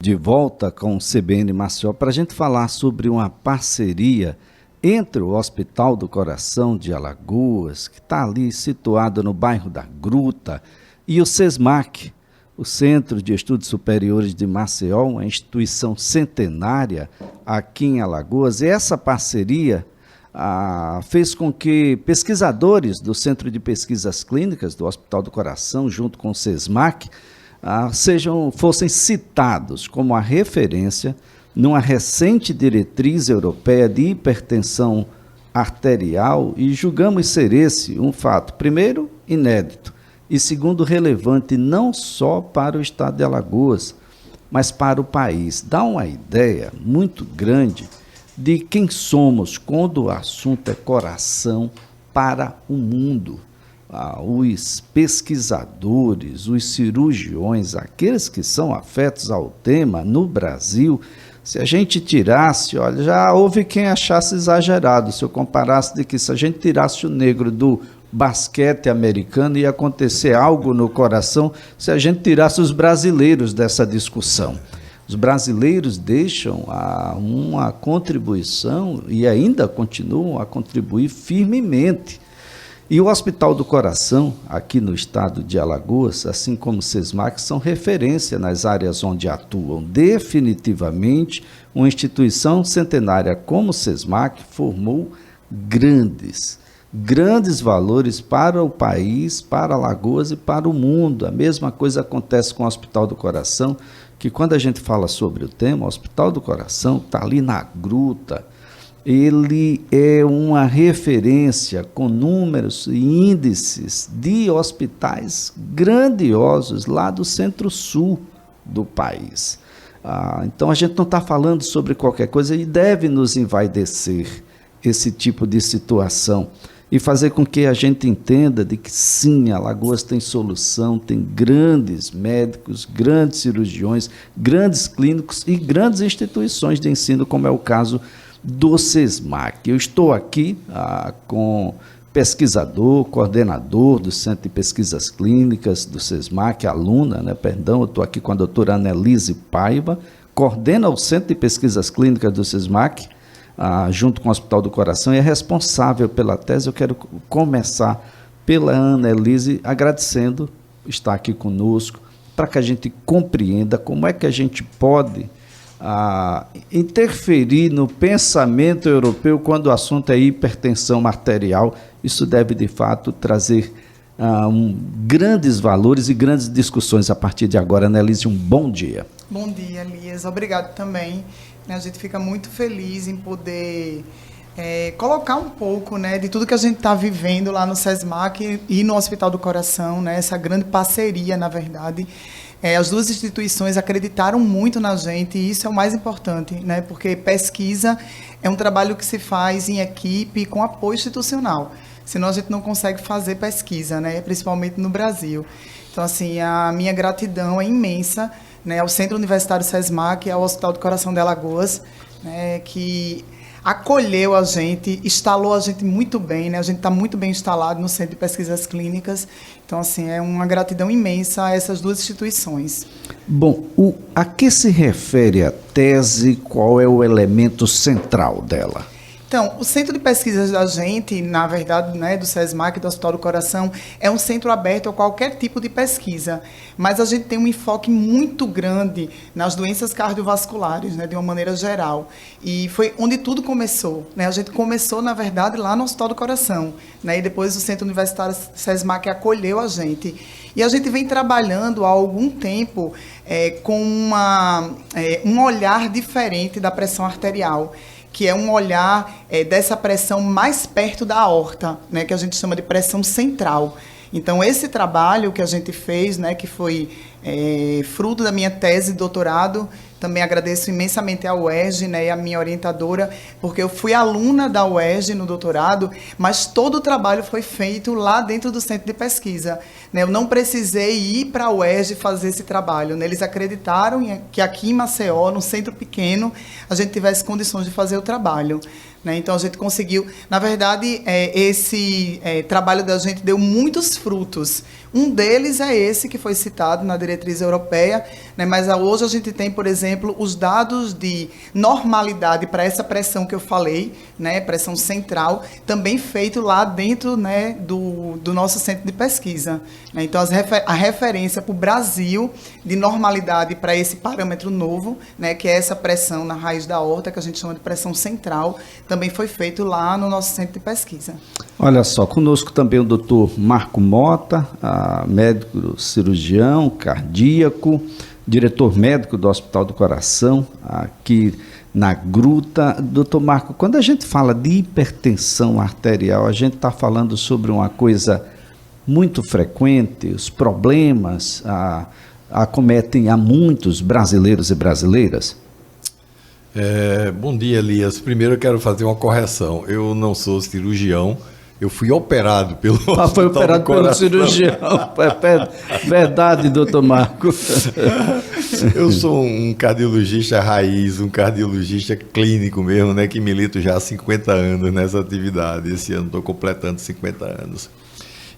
De volta com o CBN Maceió para a gente falar sobre uma parceria entre o Hospital do Coração de Alagoas, que está ali situado no bairro da Gruta, e o SESMAC, o Centro de Estudos Superiores de Maceió, uma instituição centenária aqui em Alagoas. E essa parceria fez com que pesquisadores do Centro de Pesquisas Clínicas do Hospital do Coração, junto com o SESMAC, fossem citados como a referência numa recente diretriz europeia de hipertensão arterial, e julgamos ser esse um fato, primeiro, inédito, e segundo, relevante não só para o estado de Alagoas, mas para o país. Dá uma ideia muito grande de quem somos quando o assunto é coração para o mundo. Os pesquisadores, os cirurgiões, aqueles que são afetos ao tema no Brasil, se a gente tirasse, olha, já houve quem achasse exagerado, se eu comparasse de que se a gente tirasse o negro do basquete americano ia acontecer algo no coração se a gente tirasse os brasileiros dessa discussão. Os brasileiros deixam uma contribuição e ainda continuam a contribuir firmemente. E o Hospital do Coração, aqui no estado de Alagoas, assim como o SESMAC, são referência nas áreas onde atuam. Definitivamente, uma instituição centenária como o SESMAC formou grandes valores para o país, para Alagoas e para o mundo. A mesma coisa acontece com o Hospital do Coração, que quando a gente fala sobre o tema, o Hospital do Coração está ali na Gruta. Ele é uma referência com números e índices de hospitais grandiosos lá do centro-sul do país. Então a gente não está falando sobre qualquer coisa e deve nos envaidecer esse tipo de situação e fazer com que a gente entenda de que sim, Alagoas tem solução, tem grandes médicos, grandes cirurgiões, grandes clínicos e grandes instituições de ensino, como é o caso do SESMAC. Eu estou aqui com pesquisador, coordenador do Centro de Pesquisas Clínicas do SESMAC, aluna, eu estou aqui com a doutora Annelise Paiva, coordena o Centro de Pesquisas Clínicas do SESMAC, junto com o Hospital do Coração, e é responsável pela tese. Eu quero começar pela Annelise, agradecendo estar aqui conosco, para que a gente compreenda como é que a gente pode interferir no pensamento europeu quando o assunto é hipertensão arterial. Isso deve, de fato, trazer grandes valores e grandes discussões a partir de agora. Annelise, um bom dia. Bom dia, Elias. Obrigado também. A gente fica muito feliz em poder colocar um pouco, de tudo que a gente está vivendo lá no SESMAC e no Hospital do Coração, essa grande parceria, na verdade. As duas instituições acreditaram muito na gente, e isso é o mais importante, porque pesquisa é um trabalho que se faz em equipe com apoio institucional. Senão a gente não consegue fazer pesquisa, principalmente no Brasil. Então, assim, a minha gratidão é imensa, ao Centro Universitário SESMAC e ao Hospital do Coração de Alagoas, que acolheu a gente, instalou a gente muito bem, a gente está muito bem instalado no Centro de Pesquisas Clínicas. Então, assim, é uma gratidão imensa a essas duas instituições. Bom, a que se refere a tese? Qual é o elemento central dela? Então, o Centro de Pesquisas da gente, na verdade, do SESMAC, do Hospital do Coração, é um centro aberto a qualquer tipo de pesquisa, mas a gente tem um enfoque muito grande nas doenças cardiovasculares, de uma maneira geral. E foi onde tudo começou. A gente começou, na verdade, lá no Hospital do Coração, e depois o Centro Universitário SESMAC acolheu a gente. E a gente vem trabalhando há algum tempo com um olhar diferente da pressão arterial, que é um olhar dessa pressão mais perto da aorta, que a gente chama de pressão central. Então, esse trabalho que a gente fez, que foi fruto da minha tese de doutorado, também agradeço imensamente à UERJ, e à minha orientadora, porque eu fui aluna da UERJ no doutorado, mas todo o trabalho foi feito lá dentro do centro de pesquisa. Eu não precisei ir para a UERJ fazer esse trabalho. Eles acreditaram que aqui em Maceió, num centro pequeno, a gente tivesse condições de fazer o trabalho. né? Então, a gente conseguiu, na verdade, esse trabalho da gente deu muitos frutos. Um deles é esse que foi citado na diretriz europeia, né? Mas hoje a gente tem, por exemplo, os dados de normalidade para essa pressão que eu falei, né? Pressão central, também feito lá dentro, né, do nosso centro de pesquisa, né? Então, a referência para o Brasil de normalidade para esse parâmetro novo, né, que é essa pressão na raiz da aorta, que a gente chama de pressão central, também foi feito lá no nosso centro de pesquisa. Olha só, conosco também o doutor Marco Mota, médico cirurgião, cardíaco, diretor médico do Hospital do Coração, aqui na Gruta. Doutor Marco, quando a gente fala de hipertensão arterial, a gente está falando sobre uma coisa muito frequente, os problemas acometem a muitos brasileiros e brasileiras? Bom dia, Elias. Primeiro eu quero fazer uma correção. Eu não sou cirurgião, eu fui operado pelo Hospital foi operado pelo cirurgião. Verdade, doutor Marco. Eu sou um cardiologista raiz, um cardiologista clínico mesmo, né, que milito já há 50 anos nessa atividade. Esse ano estou completando 50 anos.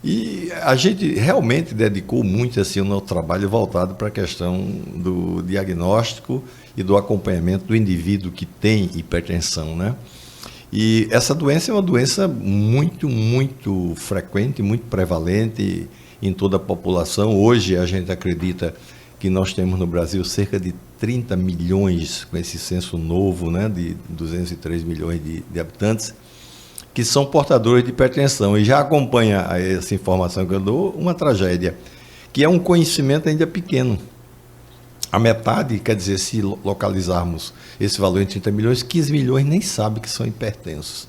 E a gente realmente dedicou muito assim, o nosso trabalho voltado para a questão do diagnóstico e do acompanhamento do indivíduo que tem hipertensão, né? E essa doença é uma doença muito, muito frequente, muito prevalente em toda a população. Hoje a gente acredita que nós temos no Brasil cerca de 30 milhões, com esse censo novo, né, de 203 milhões de habitantes, que são portadores de hipertensão. E já acompanha essa informação que eu dou uma tragédia, que é um conhecimento ainda pequeno. A metade, quer dizer, se localizarmos esse valor em 30 milhões, 15 milhões nem sabem que são hipertensos.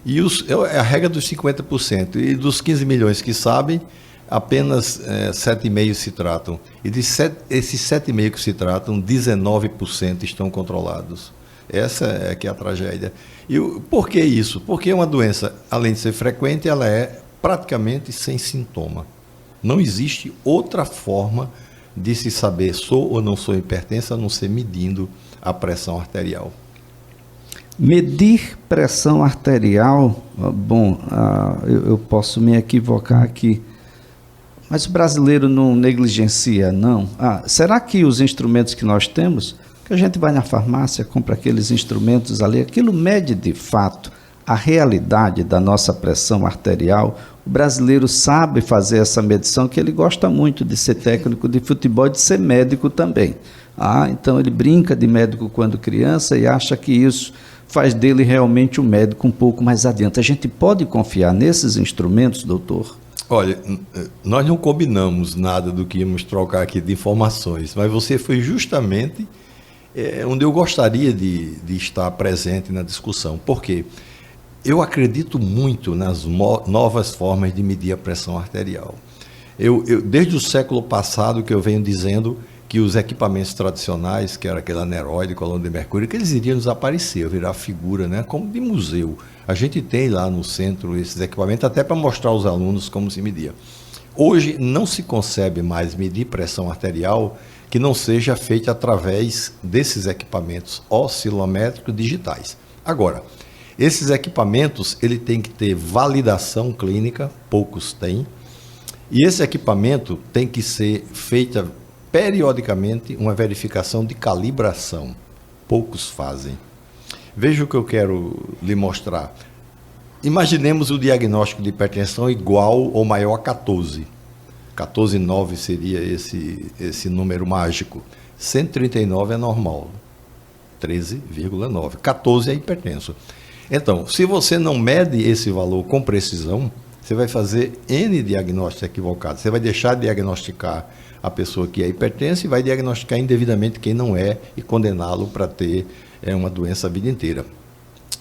E é a regra dos 50%. E dos 15 milhões que sabem, apenas 7,5% se tratam. E esses 7,5% que se tratam, 19% estão controlados. Essa é que é a tragédia. E por que isso? Porque é uma doença, além de ser frequente, ela é praticamente sem sintoma. Não existe outra forma de se saber sou ou não sou hipertensa, a não ser medindo a pressão arterial. Medir pressão arterial, eu posso me equivocar aqui, mas o brasileiro não negligencia, não? Será que os instrumentos que nós temos, que a gente vai na farmácia, compra aqueles instrumentos ali, aquilo mede de fato a realidade da nossa pressão arterial? O brasileiro sabe fazer essa medição, que ele gosta muito de ser técnico de futebol e de ser médico também. Então ele brinca de médico quando criança e acha que isso faz dele realmente um médico um pouco mais adiante. A gente pode confiar nesses instrumentos, doutor? Olha, nós não combinamos nada do que íamos trocar aqui de informações, mas você foi justamente onde eu gostaria de estar presente na discussão. Por quê? Eu acredito muito nas novas formas de medir a pressão arterial. Desde o século passado que eu venho dizendo que os equipamentos tradicionais, que era aquele aneroide, coluna de mercúrio, que eles iriam desaparecer, virar figura, né, como de museu. A gente tem lá no centro esses equipamentos até para mostrar aos alunos como se media. Hoje não se concebe mais medir pressão arterial que não seja feita através desses equipamentos oscilométricos digitais. Agora, esses equipamentos ele tem que ter validação clínica, poucos têm, e esse equipamento tem que ser feita periodicamente uma verificação de calibração, poucos fazem. Veja o que eu quero lhe mostrar. Imaginemos o diagnóstico de hipertensão igual ou maior a 14. 14,9 seria esse número mágico. 139 é normal. 13,9. 14 é hipertenso. Então, se você não mede esse valor com precisão, você vai fazer N diagnósticos equivocados. Você vai deixar de diagnosticar a pessoa que é hipertensa e vai diagnosticar indevidamente quem não é e condená-lo para ter uma doença a vida inteira.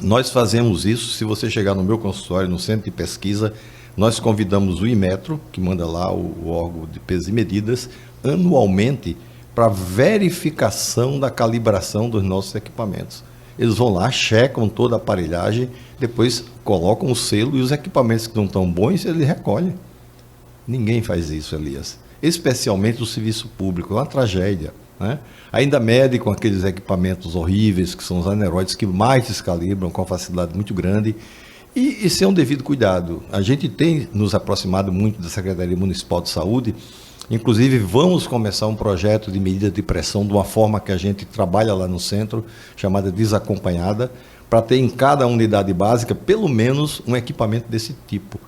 Nós fazemos isso, se você chegar no meu consultório, no centro de pesquisa, nós convidamos o Inmetro, que manda lá o órgão de peso e medidas, anualmente para verificação da calibração dos nossos equipamentos. Eles vão lá, checam toda a aparelhagem, depois colocam o selo e os equipamentos que não estão bons, eles recolhem. Ninguém faz isso, Elias. Especialmente o serviço público, é uma tragédia. né? Ainda mede com aqueles equipamentos horríveis, que são os aneróides, que mais descalibram com uma facilidade muito grande. E isso é um devido cuidado. A gente tem nos aproximado muito da Secretaria Municipal de Saúde. Inclusive, vamos começar um projeto de medida de pressão de uma forma que a gente trabalha lá no centro, chamada desacompanhada, para ter em cada unidade básica, pelo menos, um equipamento desse tipo.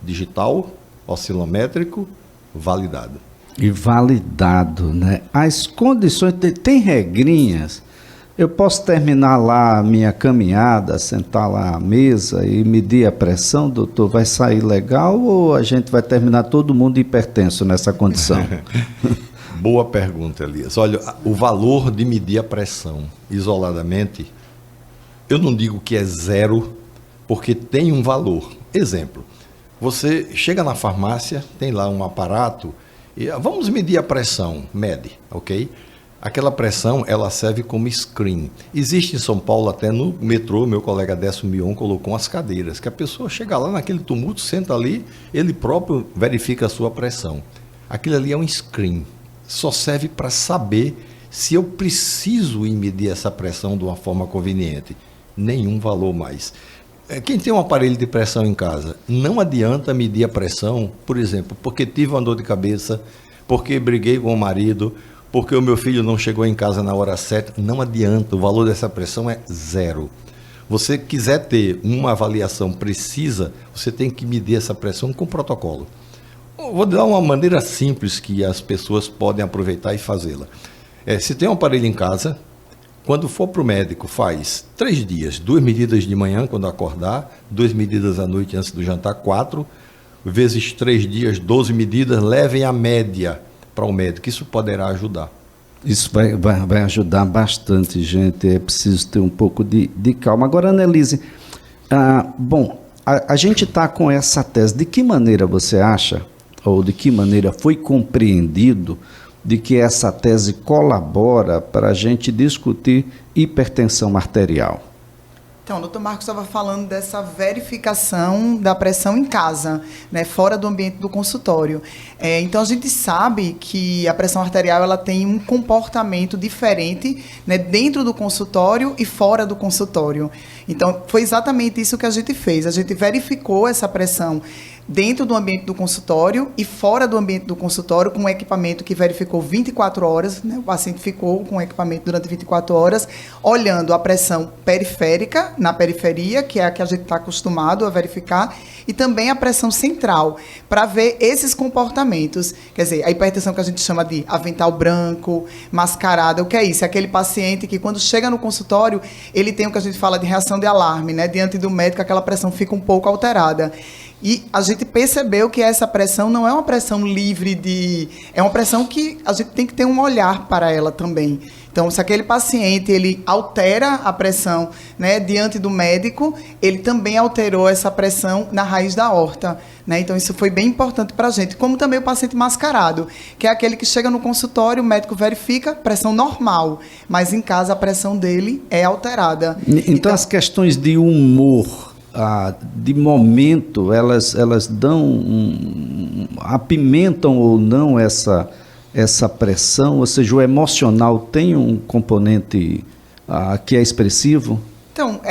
Digital, oscilométrico, validado. E validado, né? As condições, tem regrinhas. Eu posso terminar lá a minha caminhada, sentar lá à mesa e medir a pressão, doutor? Vai sair legal ou a gente vai terminar todo mundo hipertenso nessa condição? Boa pergunta, Elias. Olha, o valor de medir a pressão isoladamente, eu não digo que é zero, porque tem um valor. Exemplo, você chega na farmácia, tem lá um aparato, e vamos medir a pressão, mede, ok? Aquela pressão, ela serve como screen. Existe em São Paulo, até no metrô, meu colega Décio Mion colocou umas cadeiras, que a pessoa chega lá naquele tumulto, senta ali, ele próprio verifica a sua pressão. Aquilo ali é um screen. Só serve para saber se eu preciso ir medir essa pressão de uma forma conveniente. Nenhum valor mais. Quem tem um aparelho de pressão em casa, não adianta medir a pressão, por exemplo, porque tive uma dor de cabeça, porque briguei com o marido, porque o meu filho não chegou em casa na hora certa. Não adianta, o valor dessa pressão é zero. Você quiser ter uma avaliação precisa, você tem que medir essa pressão com protocolo. Vou dar uma maneira simples que as pessoas podem aproveitar e fazê-la. Se tem um aparelho em casa, quando for para o médico, faz 3 dias, 2 medidas de manhã quando acordar, 2 medidas à noite antes do jantar, 4, vezes 3 dias, 12 medidas, levem a média para o médico, isso poderá ajudar. Isso vai ajudar bastante, gente, é preciso ter um pouco de calma. Agora, Annelise, a gente está com essa tese, de que maneira você acha, ou de que maneira foi compreendido, de que essa tese colabora para a gente discutir hipertensão arterial? Então, o doutor Marcos estava falando dessa verificação da pressão em casa, né, fora do ambiente do consultório. Então, a gente sabe que a pressão arterial ela tem um comportamento diferente, né, dentro do consultório e fora do consultório. Então, foi exatamente isso que a gente fez. A gente verificou essa pressão dentro do ambiente do consultório e fora do ambiente do consultório, com um equipamento que verificou 24 horas, né? O paciente ficou com o equipamento durante 24 horas, olhando a pressão periférica, na periferia, que é a que a gente está acostumado a verificar, e também a pressão central, para ver esses comportamentos. Quer dizer, a hipertensão que a gente chama de avental branco, mascarada, o que é isso? É aquele paciente que, quando chega no consultório, ele tem o que a gente fala de reação de alarme, né? Diante do médico, aquela pressão fica um pouco alterada. E a gente percebeu que essa pressão não é uma pressão livre de... É uma pressão que a gente tem que ter um olhar para ela também. Então, se aquele paciente ele altera a pressão, né, diante do médico, ele também alterou essa pressão na raiz da aorta, né? Então, isso foi bem importante para a gente. Como também o paciente mascarado, que é aquele que chega no consultório, o médico verifica pressão normal, mas em casa a pressão dele é alterada. Então as questões de humor... de momento, elas dão, apimentam ou não essa pressão, ou seja, o emocional tem um componente que é expressivo? Então,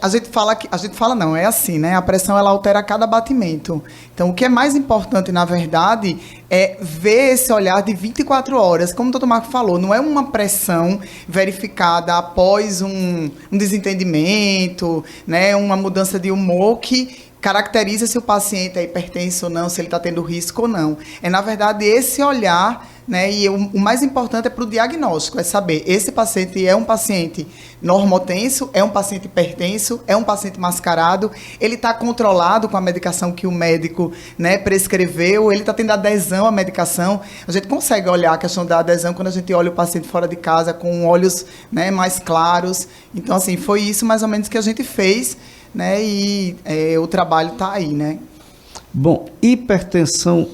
a gente fala não, é assim, né? A pressão ela altera a cada batimento. Então, o que é mais importante, na verdade, é ver esse olhar de 24 horas. Como o doutor Marco falou, não é uma pressão verificada após um desentendimento, né? Uma mudança de humor que caracteriza se o paciente é hipertenso ou não, se ele está tendo risco ou não. É, na verdade, esse olhar, né? E o mais importante é para o diagnóstico, é saber, esse paciente é um paciente normotenso, é um paciente hipertenso, é um paciente mascarado, ele está controlado com a medicação que o médico, né, prescreveu, ele está tendo adesão à medicação. A gente consegue olhar a questão da adesão quando a gente olha o paciente fora de casa com olhos, né, mais claros. Então, assim, foi isso mais ou menos que a gente fez, né, e o trabalho está aí, né? Bom, hipertensão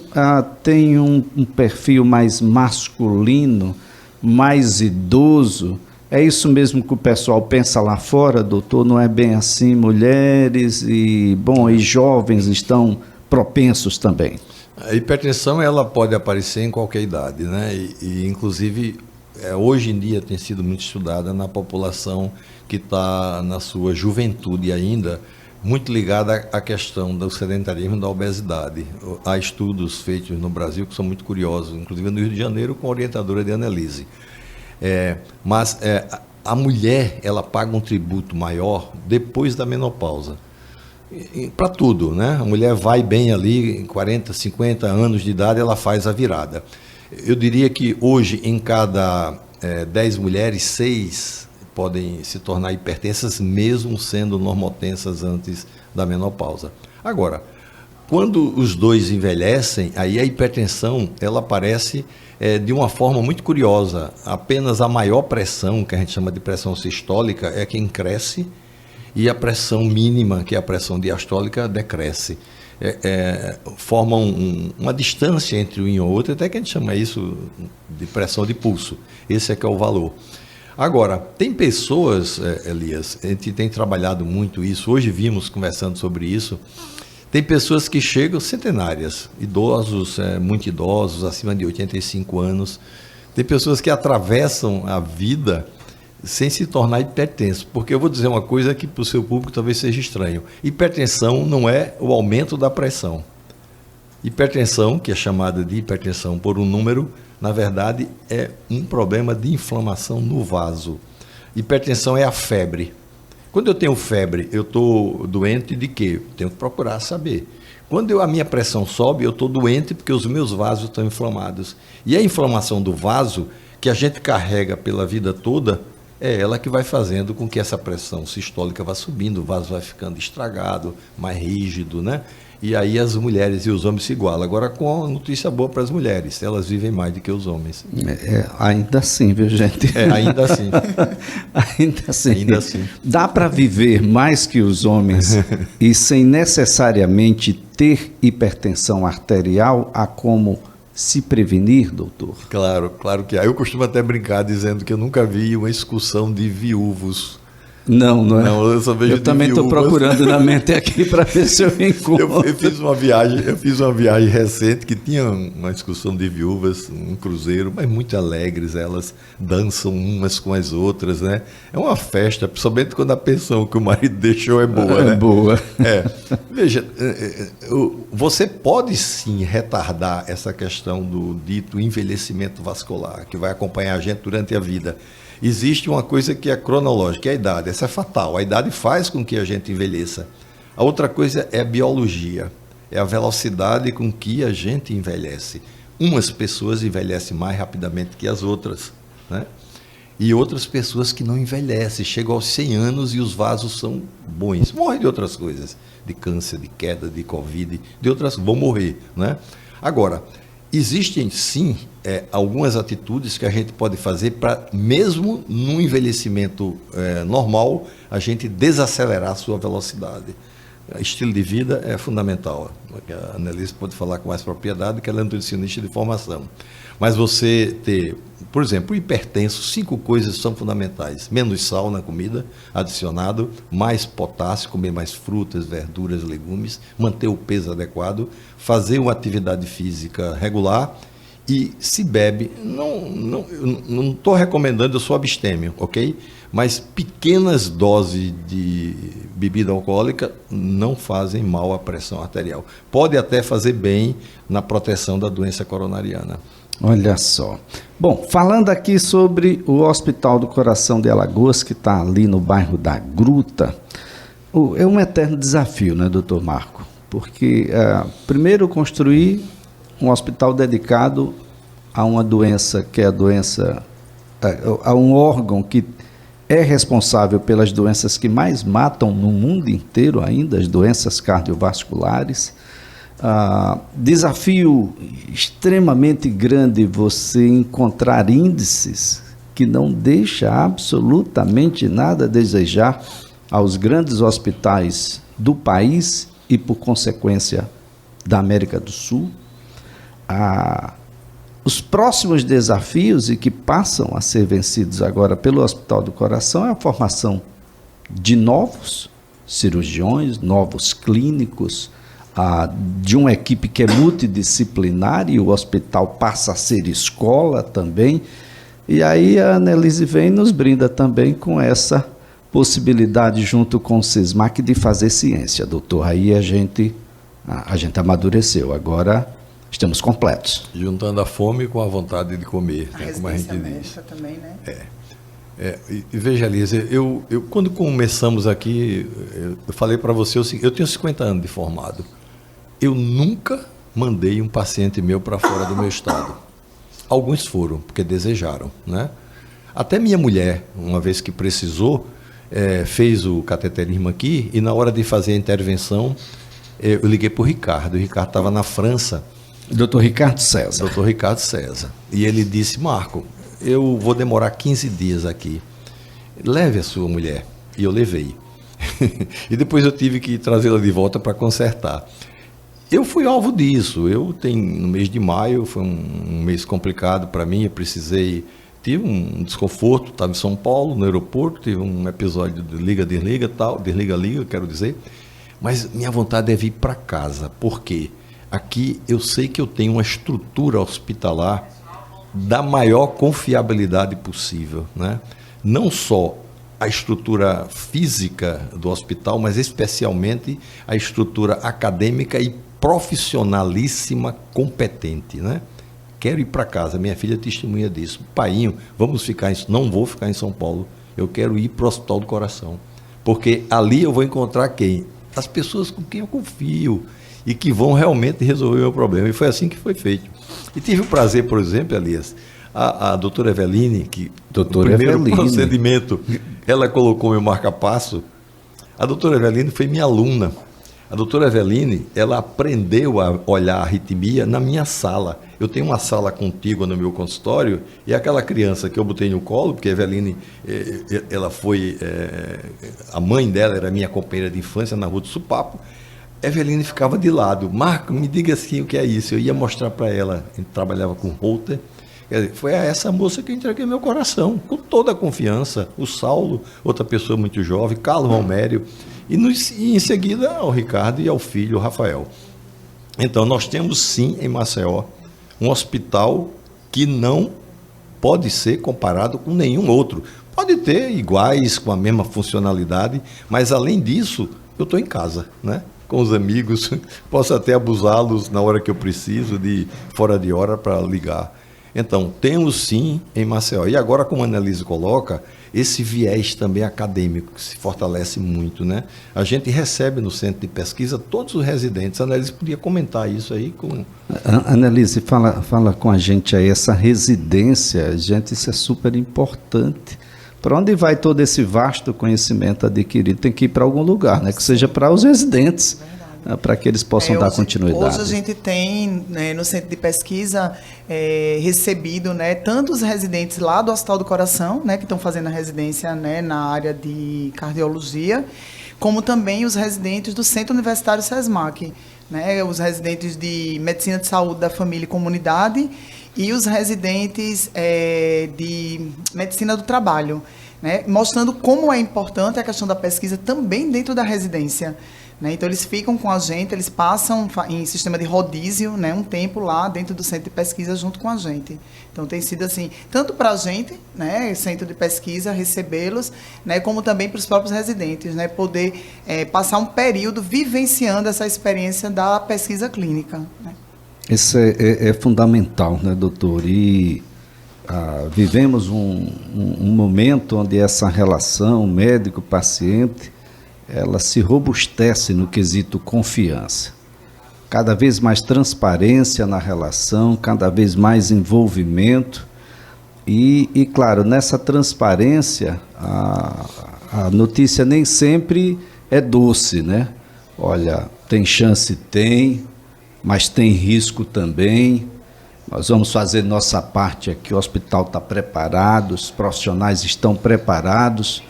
tem um perfil mais masculino, mais idoso. É isso mesmo que o pessoal pensa lá fora, doutor? Não é bem assim? Mulheres e jovens estão propensos também? A hipertensão ela pode aparecer em qualquer idade, né? E inclusive hoje em dia tem sido muito estudada na população que está na sua juventude ainda, muito ligada à questão do sedentarismo e da obesidade. Há estudos feitos no Brasil que são muito curiosos, inclusive no Rio de Janeiro, com a orientadora de Annelise. Mas a mulher, ela paga um tributo maior depois da menopausa. Para tudo, né? A mulher vai bem ali, em 40, 50 anos de idade, ela faz a virada. Eu diria que hoje, em cada 10 mulheres, 6 podem se tornar hipertensas, mesmo sendo normotensas antes da menopausa. Agora, quando os dois envelhecem, aí a hipertensão, ela aparece de uma forma muito curiosa. Apenas a maior pressão, que a gente chama de pressão sistólica, é quem cresce, e a pressão mínima, que é a pressão diastólica, decresce. Forma uma distância entre um e o outro, até que a gente chama isso de pressão de pulso. Esse é que é o valor. Agora, tem pessoas, Elias, a gente tem trabalhado muito isso, hoje vimos conversando sobre isso, tem pessoas que chegam centenárias, idosos, muito idosos, acima de 85 anos, tem pessoas que atravessam a vida sem se tornar hipertenso, porque eu vou dizer uma coisa que para o seu público talvez seja estranho, hipertensão não é o aumento da pressão. Hipertensão, que é chamada de hipertensão por um número, na verdade é um problema de inflamação no vaso. Hipertensão é a febre. Quando eu tenho febre, eu estou doente de quê? Tenho que procurar saber. Quando a minha pressão sobe, eu estou doente porque os meus vasos estão inflamados. E a inflamação do vaso, que a gente carrega pela vida toda, é ela que vai fazendo com que essa pressão sistólica vá subindo, o vaso vai ficando estragado, mais rígido, né? E aí as mulheres e os homens se igualam. Agora, com a notícia boa para as mulheres, elas vivem mais do que os homens. Ainda assim, viu, gente? Ainda assim. Ainda assim. Dá para viver mais que os homens e sem necessariamente ter hipertensão arterial, há como se prevenir, doutor? Claro que há. Eu costumo até brincar dizendo que eu nunca vi uma excursão de viúvos. Não é? Não, eu só vejo. Eu também estou procurando na mente aqui para ver se eu encontro. Eu fiz uma viagem recente que tinha uma excursão de viúvas, um cruzeiro, mas muito alegres, elas dançam umas com as outras, né? É uma festa, principalmente quando a pensão que o marido deixou é boa, né? Boa. Veja, você pode sim retardar essa questão do dito envelhecimento vascular, que vai acompanhar a gente durante a vida. Existe uma coisa que é cronológica, é a idade. Essa é fatal. A idade faz com que a gente envelheça. A outra coisa é a biologia. É a velocidade com que a gente envelhece. Umas pessoas envelhecem mais rapidamente que as outras, né? E outras pessoas que não envelhecem. Chegam aos 100 anos e os vasos são bons. Morrem de outras coisas. De câncer, de queda, de Covid, de outras. Vão morrer, né? Agora, existem sim algumas atitudes que a gente pode fazer para, mesmo num envelhecimento normal, a gente desacelerar a sua velocidade. Estilo de vida é fundamental. A Annelise pode falar com mais propriedade, que ela é nutricionista de formação. Mas você ter, por exemplo, o hipertenso, 5 coisas são fundamentais. Menos sal na comida, adicionado, mais potássio, comer mais frutas, verduras, legumes, manter o peso adequado, fazer uma atividade física regular e se bebe, não estou recomendando, eu sou abstêmio, ok? Mas pequenas doses de bebida alcoólica não fazem mal à pressão arterial. Pode até fazer bem na proteção da doença coronariana. Olha só. Bom, falando aqui sobre o Hospital do Coração de Alagoas, que está ali no bairro da Gruta, é um eterno desafio, né, doutor Marco? Porque, primeiro, construir um hospital dedicado a uma doença que é a um órgão que é responsável pelas doenças que mais matam no mundo inteiro ainda, as doenças cardiovasculares. Desafio extremamente grande você encontrar índices que não deixa absolutamente nada a desejar aos grandes hospitais do país e, por consequência, da América do Sul. Os próximos desafios e que passam a ser vencidos agora pelo Hospital do Coração é a formação de novos cirurgiões, novos clínicos, de uma equipe que é multidisciplinar, e o hospital passa a ser escola também. E aí a Annelise vem e nos brinda também com essa possibilidade, junto com o SESMAC, de fazer ciência, doutor. Aí a gente amadureceu, agora estamos completos. Juntando a fome com a vontade de comer, A né, como a gente diz. também, né? E veja, Lígia, eu quando começamos aqui, eu falei para você o seguinte: eu tenho 50 anos de formado. Eu nunca mandei um paciente meu para fora do meu estado. Alguns foram, porque desejaram, né? Até minha mulher, uma vez que precisou, fez o cateterismo aqui, e na hora de fazer a intervenção, eu liguei para o Ricardo. O Ricardo estava na França. Doutor Ricardo César. Doutor Ricardo César. E ele disse: Marco, eu vou demorar 15 dias aqui. Leve a sua mulher. E eu levei. E depois eu tive que trazê-la de volta para consertar. Eu fui alvo disso. No mês de maio, foi um mês complicado para mim. Tive um desconforto, estava em São Paulo, no aeroporto, tive um episódio de liga-desliga, desliga-liga, quero dizer. Mas minha vontade é vir para casa. Por quê? Aqui eu sei que eu tenho uma estrutura hospitalar da maior confiabilidade possível, né? Não só a estrutura física do hospital, mas especialmente a estrutura acadêmica e profissionalíssima, competente, né? Quero ir para casa, minha filha testemunha disso. Painho, não vou ficar em São Paulo, eu quero ir para o Hospital do Coração, porque ali eu vou encontrar quem? As pessoas com quem eu confio e que vão realmente resolver o meu problema. E foi assim que foi feito. E tive o prazer, por exemplo, Elias, a doutora Eveline, que no primeiro procedimento, ela colocou meu marca-passo. A doutora Eveline foi minha aluna. A doutora Eveline, ela aprendeu a olhar a arritmia na minha sala. Eu tenho uma sala contígua no meu consultório, e aquela criança que eu botei no colo, porque a Eveline, ela foi, a mãe dela era minha companheira de infância na Rua do Supapo. Eveline ficava de lado. Marco, me diga assim o que é isso. Eu ia mostrar para ela. A gente trabalhava com Holter. Foi a essa moça que eu entreguei meu coração, com toda a confiança. O Saulo, outra pessoa muito jovem, Carlos Romério, e em seguida ao Ricardo e ao filho, o Rafael. Então, nós temos sim em Maceió um hospital que não pode ser comparado com nenhum outro. Pode ter iguais, com a mesma funcionalidade, mas além disso, eu estou em casa, né? Com os amigos, posso até abusá-los na hora que eu preciso, fora de hora, para ligar. Então, temos sim em Maceió. E agora, como a Annelise coloca, esse viés também acadêmico, que se fortalece muito, né? A gente recebe no centro de pesquisa todos os residentes. A Annelise podia comentar isso aí com... Annelise, fala com a gente aí, essa residência, gente, isso é super importante. Para onde vai todo esse vasto conhecimento adquirido? Tem que ir para algum lugar, né? Que seja para os residentes, né? Para que eles possam dar continuidade. Hoje a gente tem, né, no centro de pesquisa recebido, né, tanto os residentes lá do Hospital do Coração, né, que estão fazendo a residência, né, na área de cardiologia, como também os residentes do Centro Universitário SESMAC, né, os residentes de Medicina de Saúde da Família e Comunidade, e os residentes de Medicina do Trabalho, né, mostrando como é importante a questão da pesquisa também dentro da residência. Né? Então, eles ficam com a gente, eles passam em sistema de rodízio, né, um tempo lá dentro do centro de pesquisa junto com a gente. Então, tem sido assim, tanto para a gente, né, centro de pesquisa, recebê-los, né, como também para os próprios residentes, né, poder passar um período vivenciando essa experiência da pesquisa clínica. Né? Isso é fundamental, né, doutor? E vivemos um momento onde essa relação médico-paciente, ela se robustece no quesito confiança. Cada vez mais transparência na relação, cada vez mais envolvimento. E claro, nessa transparência, a notícia nem sempre é doce, né? Olha, tem chance? Tem, mas tem risco também. Nós vamos fazer nossa parte aqui, o hospital está preparado, os profissionais estão preparados,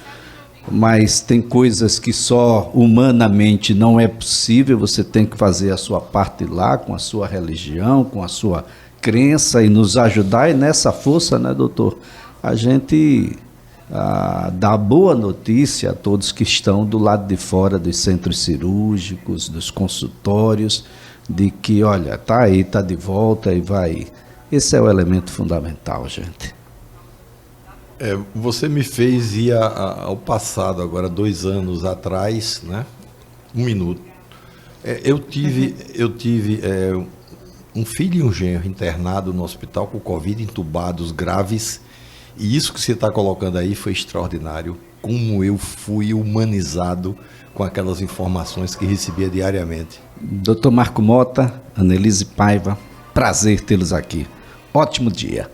mas tem coisas que só humanamente não é possível. Você tem que fazer a sua parte lá, com a sua religião, com a sua crença, e nos ajudar. E nessa força, né, doutor, a gente dá boa notícia a todos que estão do lado de fora dos centros cirúrgicos, dos consultórios, de que, olha, tá aí, tá de volta e vai. Esse é o elemento fundamental, gente. Você me fez ir ao passado, agora 2 anos atrás, né? 1 minuto. Eu tive um filho e um genro internado no hospital com Covid, entubados graves, e isso que você está colocando aí foi extraordinário. Como eu fui humanizado com aquelas informações que recebia diariamente. Dr. Marco Mota, Anelise Paiva, prazer tê-los aqui. Ótimo dia.